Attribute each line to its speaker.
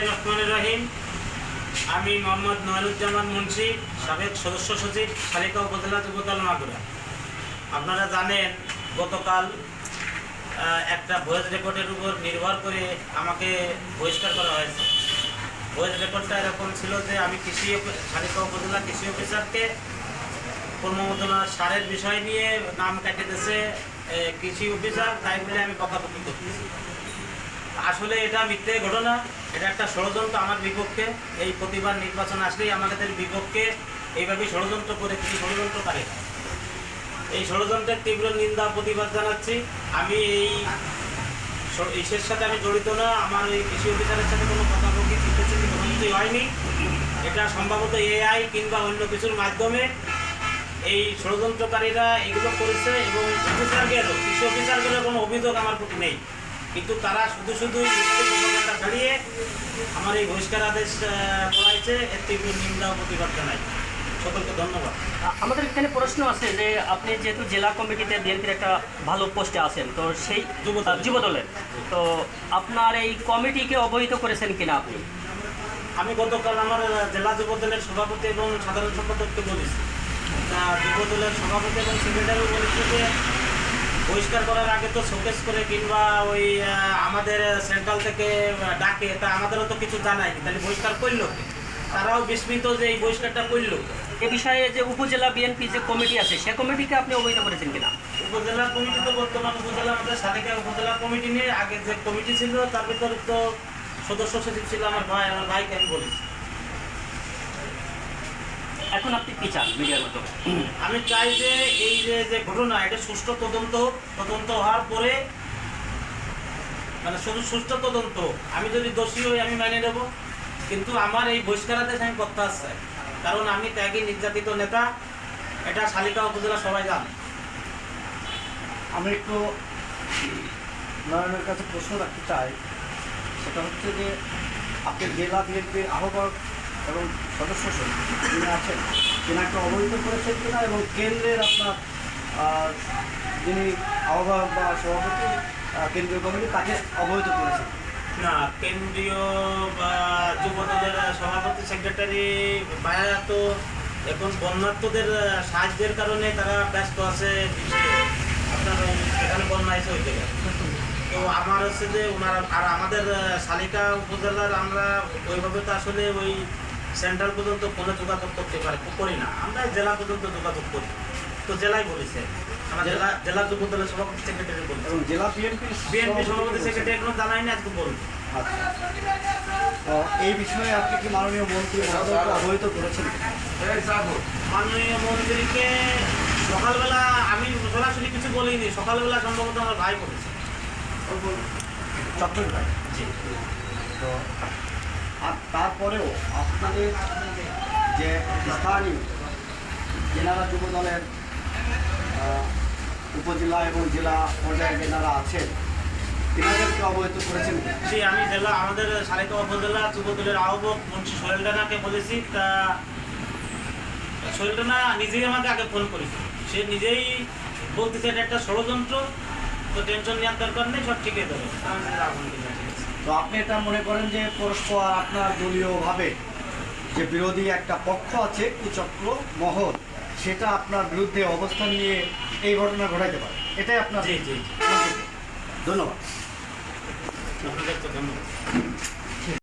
Speaker 1: রহমানির রহিম। আমি মোহাম্মদ নয়নুজ্জামান মুন্সি, সাবেক সদস্য সচিব, শালিকা উপজেলা যুবদল মাগুরা। আপনারা জানেন গতকাল একটা ভয়েস রেকর্ডের উপর নির্ভর করে আমাকে বহিষ্কার করা হয়েছে। ভয়েস রেকর্ডটা এরকম ছিল যে আমি শালিকা উপজেলা কৃষি অফিসারকে কর্মমোচনা সারের বিষয় নিয়ে নাম কাটে দিয়েছে কৃষি অফিসার, তাই বলে আমি বকাবকি করতেছি। আসলে এটা মিথ্যে ঘটনা, এটা একটা ষড়যন্ত্র আমার বিপক্ষে। এই প্রতিবার নির্বাচন আসলেই আমাদের বিপক্ষে এইভাবেই ষড়যন্ত্র করে কৃষি ষড়যন্ত্রকারী। এই ষড়যন্ত্রের তীব্র নিন্দা প্রতিবাদ জানাচ্ছি। আমি ইসের সাথে আমি জড়িত না, আমার এই কৃষি অফিসারের সাথে কোনো বকাবকি কিছু হয়নি। এটা সম্ভবত এআই কিংবা অন্য কিছুর মাধ্যমে এই ষড়যন্ত্রকারীরা এগুলো করেছে এবং কৃষি অফিসারগুলোর কোনো অভিযোগ আমার প্রতি নেই, কিন্তু তারা শুধু প্রোপাগান্ডা ছাড়িয়ে আমার এই বহিষ্কার আদেশ করাইছে। এর তীব্র নিন্দা ও প্রতিবাদ জানাই। সকলকে ধন্যবাদ।
Speaker 2: আমাদের এখানে প্রশ্ন আছে যে আপনি যেহেতু জেলা কমিটিতে বিএনপির একটা ভালো পোস্টে আছেন, তো সেই যুবদলের, তো আপনার এই কমিটিকে অবহিত করেছেন কিনা আপনি?
Speaker 1: আমি গতকাল আমার জেলা যুবদলের সভাপতি এবং সাধারণ সম্পাদককে বলেছি, যুবদলের সভাপতি এবং সেক্রেটারিও বলেছে যে বহিষ্কার করার আগে তো শোকেস করে কিংবা ওই আমাদের সেন্ট্রাল থেকে ডাকে, তা আমাদেরও তো কিছু জানায়নি, তাহলে বহিষ্কার করলো। তারাও বিস্মিত যে এই বহিষ্কারটা করলো।
Speaker 2: এ বিষয়ে যে উপজেলা বিএনপি যে কমিটি আছে, সে কমিটিকে আপনি অবহিত করেছেন কিনা?
Speaker 1: উপজেলা কমিটি তো বর্তমান উপজেলা আমাদের শালিকা উপজেলা কমিটি নিয়ে আগে যে কমিটি ছিল তার ভিতরে তো সদস্য সচিব ছিল আমার ভাইকে আমি বলেছি।
Speaker 2: এখন আপনি কি চান মিডিয়ার মাধ্যমে?
Speaker 1: আমি চাই যে এই যে ঘটনা, এটা সুষ্ঠু তদন্ত হওয়ার পরে, মানে সুষ্ঠু তদন্ত। আমি যদি দোষী হই আমি মেনে নেব, কিন্তু আমার এই বহিষ্কারাদেশ আমি করতে আসছি, কারণ আমি ত্যাগী নির্যাতিত নেতা। এটা শালিকা উপজেলা সবাই জানে।
Speaker 3: আমি একটু নয়নের কাছে প্রশ্ন রাখতে চাই, সেটা হচ্ছে যে আপনি জেলা বিএনপির আহ্বায়ক এবং সদস্য যিনি আছেন, তেনাকে অবহিত করেছেন কিনা, এবং কেন্দ্রের আপনার যিনি আহ্বায়ক বা সভাপতি কেন্দ্রীয় কমিটি, তাকে অবহিত করেছেন?
Speaker 1: না, কেন্দ্রীয় বা যুবদলের সভাপতি সেক্রেটারি ভাইয়া তো এখন বন্যার্থদের সাহায্যের কারণে তারা ব্যস্ত আছে। আপনার এখানে বন্যা এসে হইতে গেছে, তো আমার হচ্ছে যে ওনারা আর আমাদের শালিকা উপজেলার আমরা ওইভাবে তো আসলে ওই সেন্ট্রাল পর্যন্ত কোনো যোগাযোগ করতে করি না, আমরা জেলা পর্যন্ত যোগাযোগ করি। তো জেলায় বলেছে আমার জেলা যুবদলের সভাপতি সেক্রেটারি বলছে,
Speaker 3: এবং জেলা বিএনপি
Speaker 1: সভাপতি সেক্রেটারি এখনো জানায়নি, আজকে বলবে।
Speaker 3: আচ্ছা, তো এই বিষয়ে আপনি কি মাননীয় মন্ত্রী মহোদয়কে অবহিত করেছেন?
Speaker 1: মাননীয় মন্ত্রীকে সকালবেলা আমি সরাসরি কিছু বলিনি, সকালবেলা সম্ভবত আমার ভাই বলেছে,
Speaker 3: চক্রের ভাই। তো তারপরেও আপনাদের যে স্থানীয় যেনারা যুবদলের উপজেলা এবং জেলা পর্যায়ে যেনারা আছেন, তেনাদেরকে অবহিত করেছেন?
Speaker 1: আমি আমাদের শালিকা উপজেলা যুবদলের আহ্বায়ক মুন্সি সোহেল রানাকে বলেছি। তা সোহেল রানা নিজেই আমাকে আগে ফোন করেছে, সে নিজেই বলতেছে এটা একটা ষড়যন্ত্র, তো টেনশন নেওয়ার দরকার নেই, সব ঠিক হয়ে যাবে।
Speaker 3: তো আপনি এটা মনে করেন যে পরস্পর আপনার দলীয়ভাবে যে বিরোধী একটা পক্ষ আছে, কুচক্র মহল, সেটা আপনার বিরুদ্ধে অবস্থান নিয়ে এই ঘটনা ঘটাইতে পারে, এটাই আপনার?
Speaker 1: জি জি,
Speaker 3: ধন্যবাদ।
Speaker 1: ধন্যবাদ।